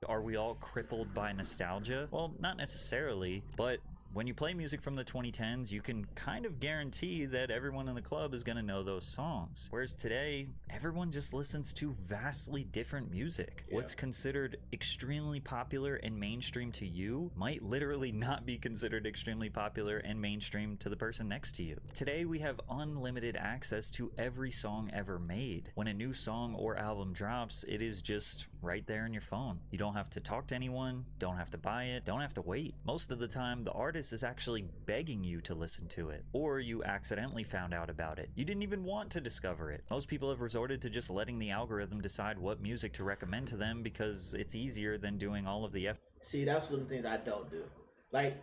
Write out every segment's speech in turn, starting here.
Are we all crippled by nostalgia? Well, not necessarily, but when you play music from the 2010s, you can kind of guarantee that everyone in the club is going to know those songs. Whereas today, everyone just listens to vastly different music. Yeah. What's considered extremely popular and mainstream to you might literally not be considered extremely popular and mainstream to the person next to you. Today, we have unlimited access to every song ever made. When a new song or album drops, it is just right there in your phone. You don't have to talk to anyone, don't have to buy it, don't have to wait. Most of the time, the artist is actually begging you to listen to it, or you accidentally found out about it. You didn't even want to discover it. Most people have resorted to just letting the algorithm decide what music to recommend to them because it's easier than doing all of the See, that's one of the things I don't do. Like,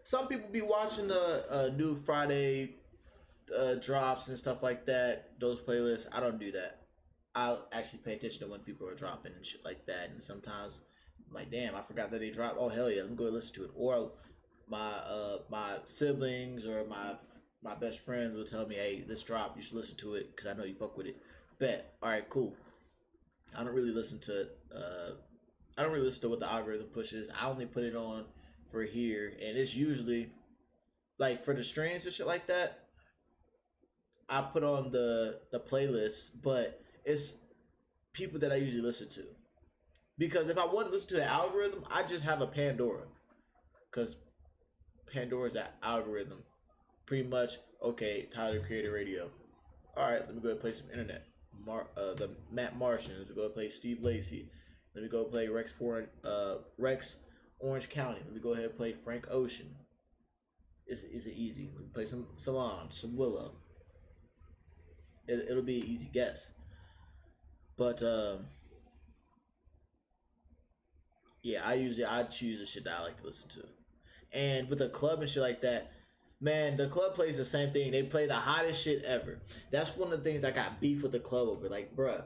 some people be watching the new Friday drops and stuff like that, those playlists. I don't do that. I'll actually pay attention to when people are dropping and shit like that. And sometimes, I'm like, damn, I forgot that they dropped. Oh, hell yeah, let me go listen to it. Or my siblings or my best friends will tell me, hey, this drop, you should listen to it because I know you fuck with it. Bet. All right, cool. I don't really listen to what the algorithm pushes. I only put it on for here, and it's usually like for the streams and shit like that. I put on the playlist, but it's people that I usually listen to. Because if I want to listen to the algorithm, I just have a Pandora. Because Pandora's that algorithm. Pretty much, okay, Tyler Creator Radio. Alright, let me go and play some internet. The Matt Martian. Let's go and play Steve Lacy. Let me go play Rex Orange County. Let me go ahead and play Frank Ocean. It's easy. Let me play some Solange, some Willow. It'll be an easy guess. But yeah, I choose the shit that I like to listen to. And with a club and shit like that, man, the club plays the same thing. They play the hottest shit ever. That's one of the things I got beef with the club over. Like, bruh,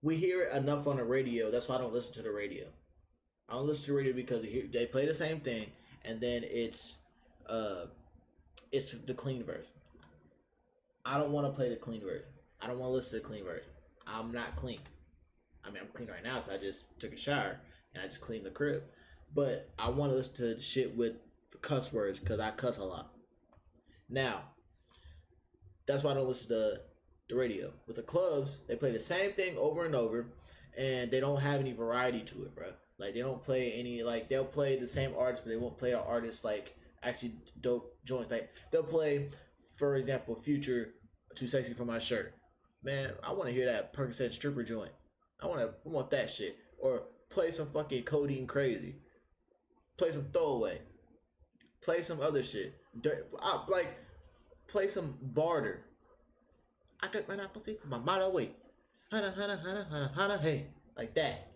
we hear it enough on the radio. That's why I don't listen to the radio. I don't listen to the radio because they play the same thing, and then it's the clean version. I don't want to play the clean version. I don't want to listen to the clean version. I'm not clean. I mean, I'm clean right now because I just took a shower and I just cleaned the crib. But I want to listen to shit with cuss words because I cuss a lot. Now, that's why I don't listen to the radio. With the clubs, they play the same thing over and over, and they don't have any variety to it, bro. Like, they don't play any, like, they'll play the same artists, but they won't play an artist, like, actually dope joints. Like, they'll play, for example, Future, Too Sexy for My Shirt. Man, I want to hear that Percocet stripper joint. I want that shit. Or play some fucking Codeine Crazy. Play some Throwaway. Play some other shit. Play some Barter. I took my pussy for my motto way. Hana, hey. Like that.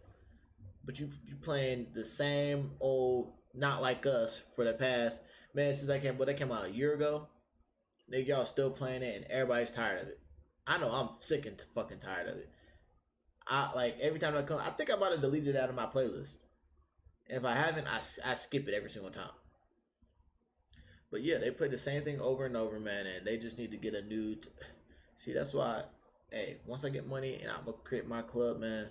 But you playing the same old Not Like Us for the past, man, since that came out a year ago. Nigga, y'all still playing it and everybody's tired of it. I know I'm sick and fucking tired of it. Every time I come, I think I might have deleted it out of my playlist. And if I haven't, I skip it every single time. But yeah, they play the same thing over and over, man, and they just need to get a new... See, that's why, hey, once I get money and I'm going to create my club, man,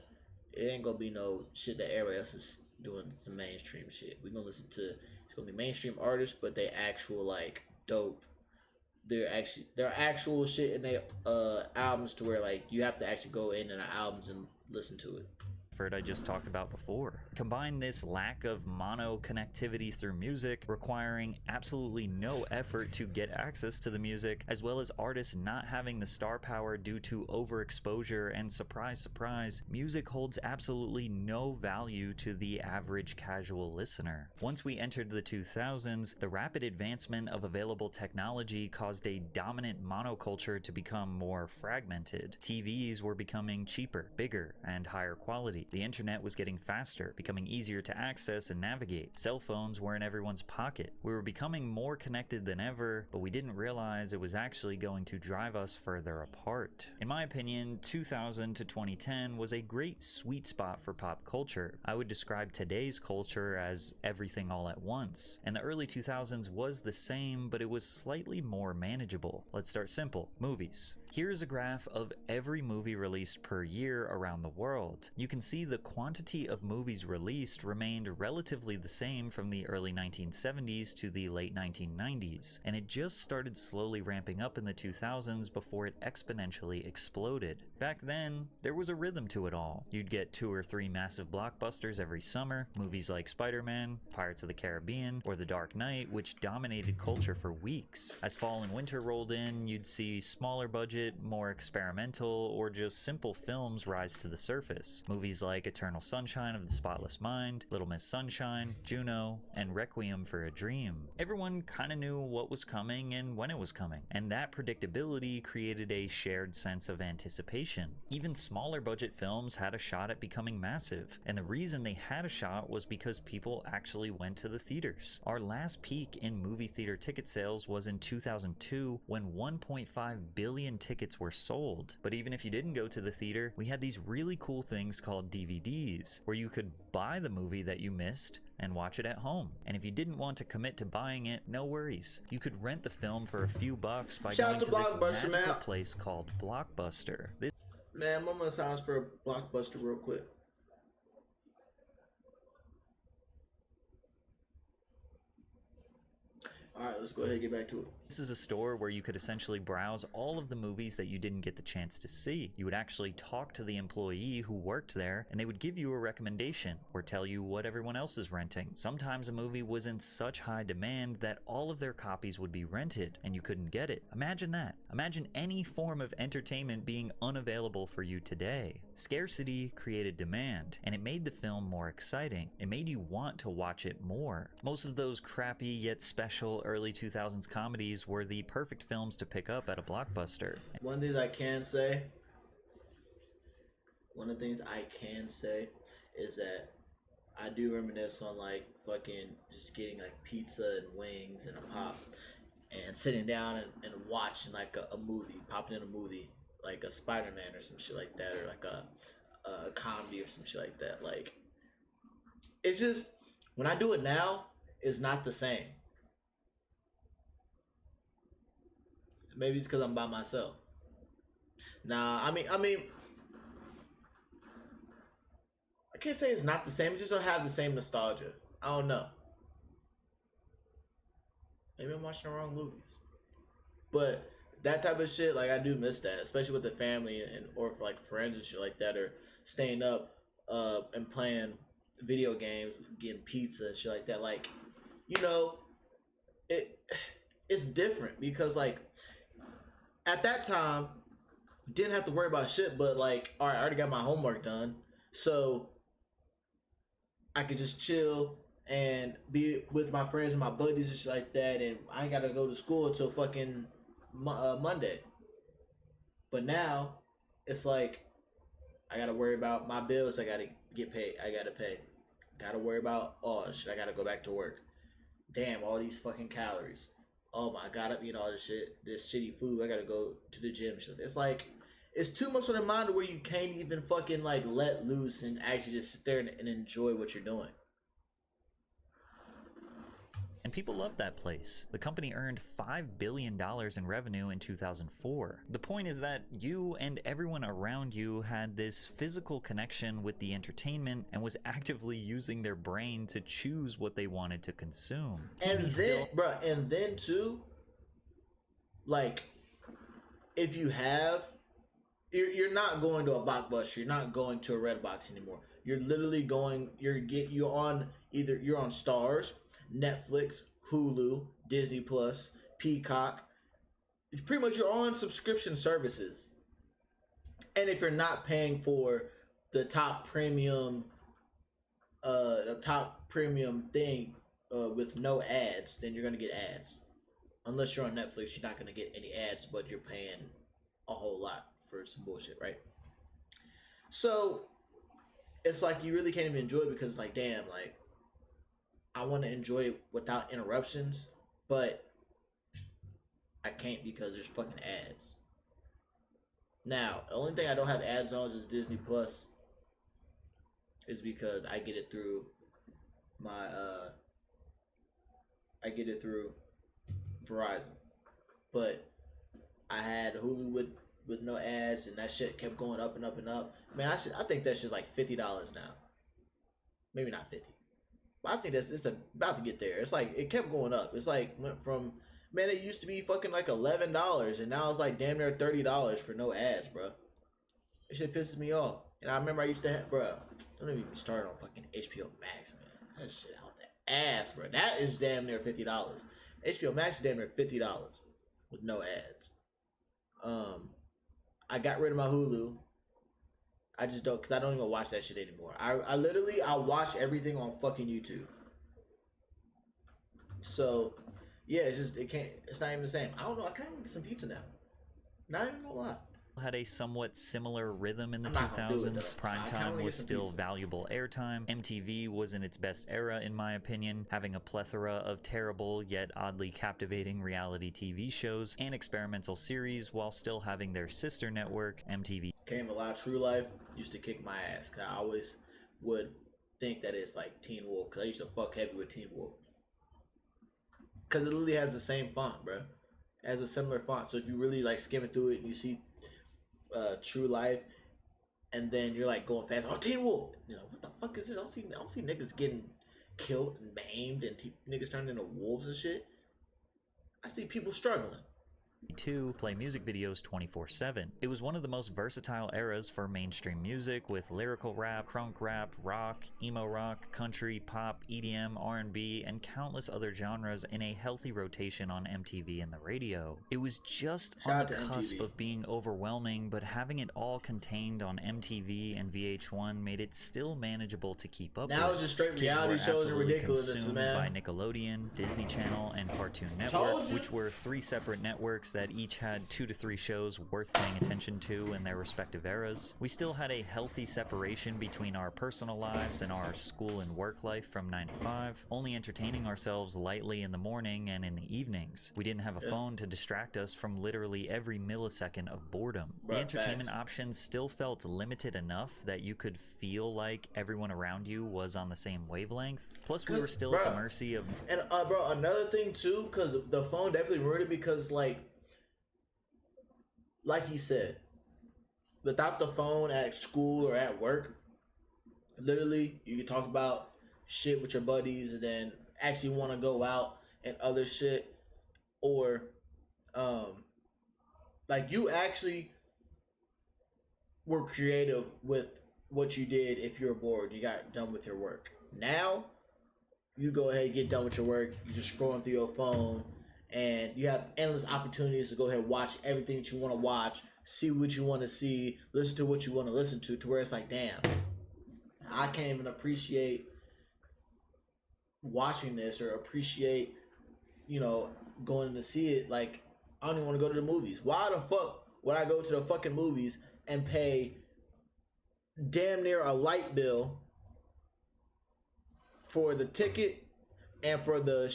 it ain't going to be no shit that everybody else is doing, some mainstream shit. We're going to listen to, it's going to be mainstream artists, but they actual, like, dope. They're actual shit in their albums to where, like, you have to actually go in their albums and listen to it. I just talked about before. Combine this lack of mono connectivity through music, requiring absolutely no effort to get access to the music, as well as artists not having the star power due to overexposure, and surprise, surprise, music holds absolutely no value to the average casual listener. Once we entered the 2000s, the rapid advancement of available technology caused a dominant monoculture to become more fragmented. TVs were becoming cheaper, bigger, and higher quality. The internet was getting faster, becoming easier to access and navigate. Cell phones were in everyone's pocket. We were becoming more connected than ever, but we didn't realize it was actually going to drive us further apart. In my opinion, 2000 to 2010 was a great sweet spot for pop culture. I would describe today's culture as everything all at once, and the early 2000s was the same, but it was slightly more manageable. Let's start simple. Movies. Here's a graph of every movie released per year around the world. You can see the quantity of movies released remained relatively the same from the early 1970s to the late 1990s, and it just started slowly ramping up in the 2000s before it exponentially exploded. Back then, there was a rhythm to it all. You'd get 2 or 3 massive blockbusters every summer, movies like Spider-Man, Pirates of the Caribbean, or The Dark Knight, which dominated culture for weeks. As fall and winter rolled in, you'd see smaller budget, more experimental, or just simple films rise to the surface. Movies like Eternal Sunshine of the Spotless Mind, Little Miss Sunshine, Juno, and Requiem for a Dream. Everyone kind of knew what was coming and when it was coming, and that predictability created a shared sense of anticipation. Even smaller budget films had a shot at becoming massive, and the reason they had a shot was because people actually went to the theaters. Our last peak in movie theater ticket sales was in 2002 when 1.5 billion tickets were sold. But even if you didn't go to the theater, we had these really cool things called DVDs, where you could buy the movie that you missed and watch it at home. And if you didn't want to commit to buying it, no worries. You could rent the film for a few bucks by going to this magical place called Blockbuster. Man, I'm gonna sign for a Blockbuster real quick. Alright, let's go ahead and get back to it. This is a store where you could essentially browse all of the movies that you didn't get the chance to see. You would actually talk to the employee who worked there, and they would give you a recommendation or tell you what everyone else is renting. Sometimes a movie was in such high demand that all of their copies would be rented and you couldn't get it. Imagine that. Imagine any form of entertainment being unavailable for you today. Scarcity created demand, and it made the film more exciting. It made you want to watch it more. Most of those crappy yet special early 2000s comedies were the perfect films to pick up at a Blockbuster. One of the things I can say is that I do reminisce on like fucking just getting like pizza and wings and a pop and sitting down and watching like a movie, popping in a movie like a Spider-Man or some shit like that, or like a comedy or some shit like that. Like, it's just, when I do it now, it's not the same. Maybe it's because I'm by myself. Nah, I mean, I can't say it's not the same. It just don't have the same nostalgia. I don't know. Maybe I'm watching the wrong movies. But that type of shit, like, I do miss that, especially with the family and or for like friends and shit like that, or staying up and playing video games, getting pizza and shit like that. Like, you know, it's different because like at that time, didn't have to worry about shit, but like, all right, I already got my homework done, so I could just chill and be with my friends and my buddies and shit like that, and I ain't gotta go to school until fucking Monday. But now, it's like, I gotta worry about my bills, I gotta get paid, I gotta pay. Gotta worry about, oh shit, I gotta go back to work. Damn, all these fucking calories. Oh my god, I'm eating all this shit, this shitty food, I gotta go to the gym. It's like, it's too much on the mind where you can't even fucking like let loose and actually just sit there and enjoy what you're doing. And people loved that place. The company earned $5 billion in revenue in 2004. The point is that you and everyone around you had this physical connection with the entertainment and was actively using their brain to choose what they wanted to consume. And then too, like, if you have, you're not going to a Blockbuster, you're not going to a Redbox anymore. You're literally going, you're on Stars, Netflix, Hulu, Disney Plus, Peacock. It's pretty much, you're on subscription services. And if you're not paying for the top premium thing with no ads, then you're gonna get ads. Unless you're on Netflix, you're not gonna get any ads, but you're paying a whole lot for some bullshit, right? So it's like you really can't even enjoy it because, like, damn, like, I want to enjoy it without interruptions, but I can't because there's fucking ads. Now, the only thing I don't have ads on is Disney Plus, is because I get it through my Verizon. But I had Hulu with with no ads, and that shit kept going up and up and up. Man, I think that shit's like $50 now. Maybe not 50, but I think it's about to get there. It's like it kept going up. It's like went from, man, it used to be fucking like $11, and now it's like damn near $30 for no ads, bro. That shit pisses me off. And I remember I used to have, bro. Don't even start on fucking HBO Max, man. That shit out the ass, bro. That is damn near $50. HBO Max is damn near $50 with no ads. I got rid of my Hulu. I just don't, because I don't even watch that shit anymore. I watch everything on fucking YouTube. So, yeah, it's not even the same. I don't know, I kind of want to get some pizza now. Not even gonna lie. Had a somewhat similar rhythm in the I'm not gonna do it, 2000s. though. I kinda Primetime wanna was get some still pizza. valuable airtime. MTV was in its best era, in my opinion, having a plethora of terrible yet oddly captivating reality TV shows and experimental series, while still having their sister network, MTV. Came a lot. True Life used to kick my ass, because I always would think that it's like Teen Wolf, because I used to fuck heavy with Teen Wolf. Because it literally has the same font, bro. It has a similar font. So if you really like skimming through it and you see True Life, and then you're like going fast, oh, Teen Wolf, you know, what the fuck is this? I don't see niggas getting killed and maimed and niggas turning into wolves and shit. I see people struggling. To play music videos 24/7. It was one of the most versatile eras for mainstream music, with lyrical rap, crunk rap, rock, emo rock, country, pop, EDM, R&B, and countless other genres in a healthy rotation on MTV and the radio. It was just Shout on out the to cusp MTV. of being overwhelming, but having it all contained on MTV and VH1 made it still manageable to keep up Now with. it's just straight Kids reality were shows and absolutely ridiculousness, consumed man. by Nickelodeon, Disney Channel, and Cartoon Told Network, you. which were 3 separate networks that each had 2 to 3 shows worth paying attention to in their respective eras. We still had a healthy separation between our personal lives and our school and work life from 9 to 5, only entertaining ourselves lightly in the morning and in the evenings. We didn't have a phone to distract us from literally every millisecond of boredom. The Bruh, entertainment facts. options still felt limited enough that you could feel like everyone around you was on the same wavelength. Plus, we were still at the Bruh. mercy of And bro, another thing too, because the phone definitely ruined it, because like he said, without the phone at school or at work, literally you can talk about shit with your buddies and then actually want to go out and other shit, or like you actually were creative with what you did. If you're bored, you got done with your work. Now you go ahead and get done with your work, you're just scrolling through your phone, and you have endless opportunities to go ahead and watch everything that you want to watch, see what you want to see, listen to what you want to listen to where it's like, damn, I can't even appreciate watching this or appreciate, going to see it. Like, I don't even want to go to the movies. Why the fuck would I go to the fucking movies and pay damn near a light bill for the ticket and for the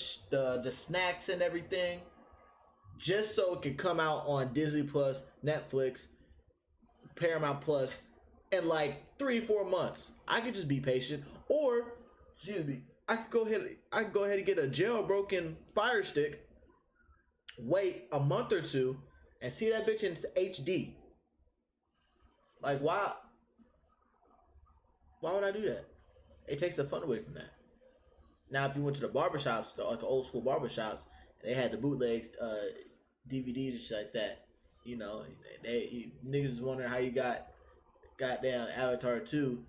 snacks and everything, just so it could come out on Disney Plus, Netflix, Paramount Plus in like 3-4 months? I could just be patient, or excuse me, I could go ahead and get a jailbroken Fire Stick, wait a month or two, and see that bitch in HD. Like, why would I do that? It takes the fun away from that. Now, if you went to the barbershops, like the old school barbershops, they had the bootlegs, DVDs and shit like that. Niggas is wondering how you got goddamn Avatar 2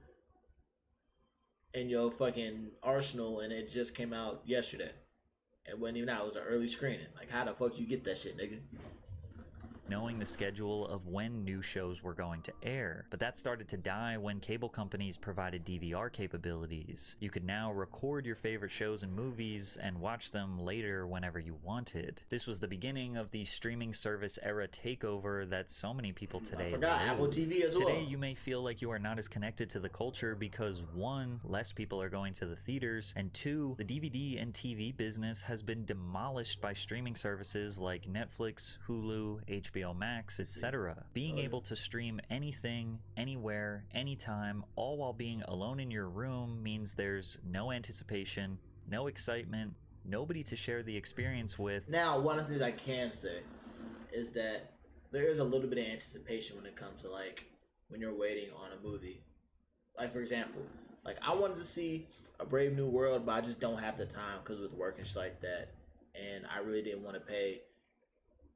in your fucking arsenal, and it just came out yesterday. It wasn't even out. It was an early screening. Like, how the fuck you get that shit, nigga? knowing the schedule of when new shows were going to air, but that started to die when cable companies provided DVR capabilities. You could now record your favorite shows and movies and watch them later whenever you wanted. This was the beginning of the streaming service era takeover that so many people today I forgot live. Apple TV as well. Today you may feel like you are not as connected to the culture because 1, less people are going to the theaters, and 2, the DVD and TV business has been demolished by streaming services like Netflix, Hulu, HBO Max, etc. Being able to stream anything, anywhere, anytime, all while being alone in your room means there's no anticipation, no excitement, nobody to share the experience with. Now, one of the things I can say is that there is a little bit of anticipation when it comes to like when you're waiting on a movie. Like for example, like I wanted to see a Brave New World, but I just don't have the time because with work and shit like that, and I really didn't want to pay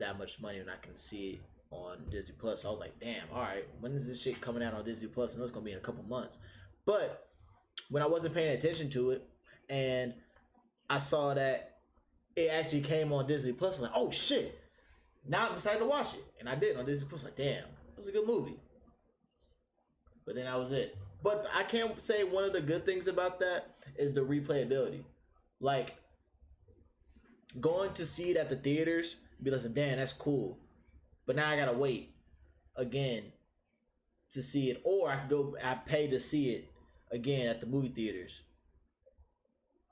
that much money when I can see it on Disney Plus. So I was like, damn, all right, when is this shit coming out on Disney Plus? I know it's gonna be in a couple months, but when I wasn't paying attention to it, and I saw that it actually came on Disney Plus, I was like, oh shit! Now I'm excited to watch it, and I did on Disney Plus. Like, damn, it was a good movie. But then that was it. But I can't say one of the good things about that is the replayability. Like going to see it at the theaters, be like, damn, that's cool. But now I gotta wait again to see it, or I pay to see it again at the movie theaters.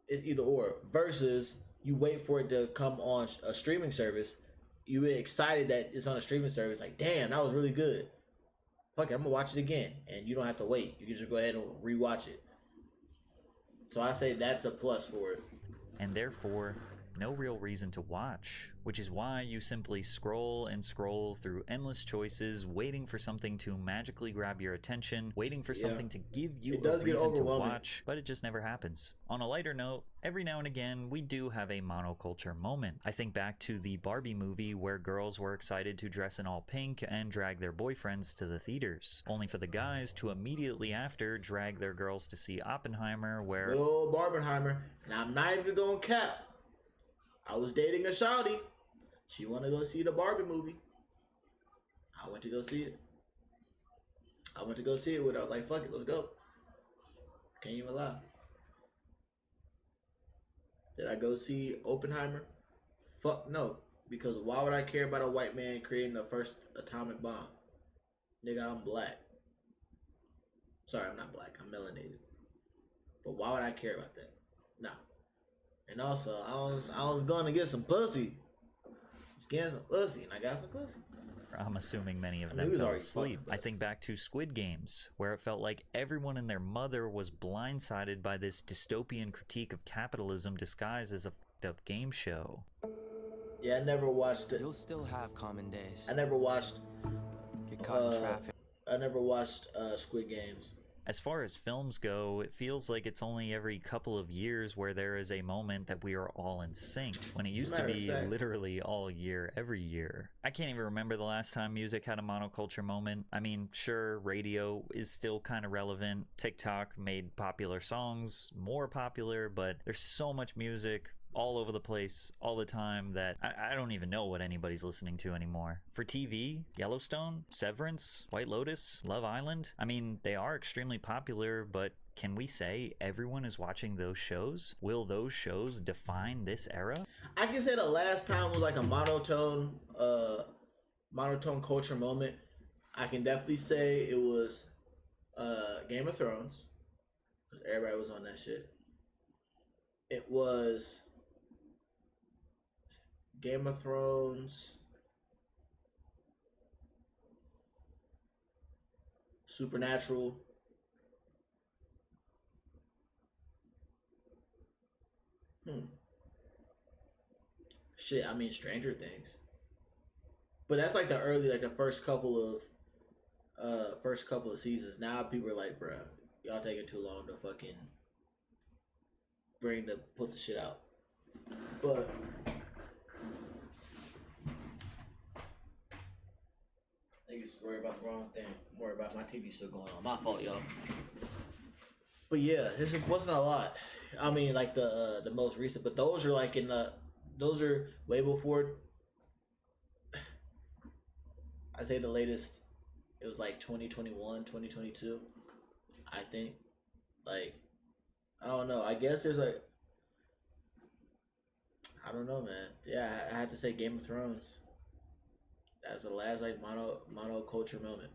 It's either or. Versus you wait for it to come on a streaming service. You're excited that it's on a streaming service. Like, damn, that was really good. Fuck it, I'm gonna watch it again, and you don't have to wait. You can just go ahead and rewatch it. So I say that's a plus for it. And therefore, no real reason to watch, which is why you simply scroll and scroll through endless choices, waiting for something to magically grab your attention, waiting for something to give you a reason to watch, but it just never happens. On a lighter note, every now and again, we do have a monoculture moment. I think back to the Barbie movie where girls were excited to dress in all pink and drag their boyfriends to the theaters, only for the guys to immediately after drag their girls to see Oppenheimer, where... Good old Barbenheimer, and I'm not even gonna cap. I was dating a shawty. She wanted to go see the Barbie movie. I went to go see it. With her. I was like, fuck it, let's go. Can't even lie. Did I go see Oppenheimer? Fuck no. Because why would I care about a white man creating the first atomic bomb? Nigga, I'm black. Sorry, I'm not black. I'm melanated. But why would I care about that? No. And also, I was going to get some pussy. Just getting some pussy, and I got some pussy. I'm assuming many of them fell asleep. I think back to Squid Games, where it felt like everyone and their mother was blindsided by this dystopian critique of capitalism disguised as a fucked up game show. Yeah, I never watched it. You'll still have common days. I never watched... Get caught in traffic. I never watched Squid Games. As far as films go, it feels like it's only every couple of years where there is a moment that we are all in sync, when it used to be literally all year, every year. I can't even remember the last time music had a monoculture moment. I mean, sure, radio is still kind of relevant. TikTok made popular songs more popular, but there's so much music all over the place, all the time, that I don't even know what anybody's listening to anymore. For TV, Yellowstone, Severance, White Lotus, Love Island, I mean, they are extremely popular, but can we say everyone is watching those shows? Will those shows define this era? I can say the last time was like a monotone culture moment. I can definitely say it was Game of Thrones, because everybody was on that shit. It was Game of Thrones, Supernatural, shit, I mean Stranger Things. But that's like the early, like the first couple of seasons. Now people are like, bruh, y'all taking too long to fucking put the shit out. But niggas worry about the wrong thing. I'm worried about my TV still going on. My fault, y'all. But yeah, this wasn't a lot. I mean, like the most recent, but those are like those are way before. I say the latest, it was like 2021, 2022. I think, like, I don't know. I guess there's a. I don't know, man. Yeah, I had to say Game of Thrones. That's the last like monoculture moment.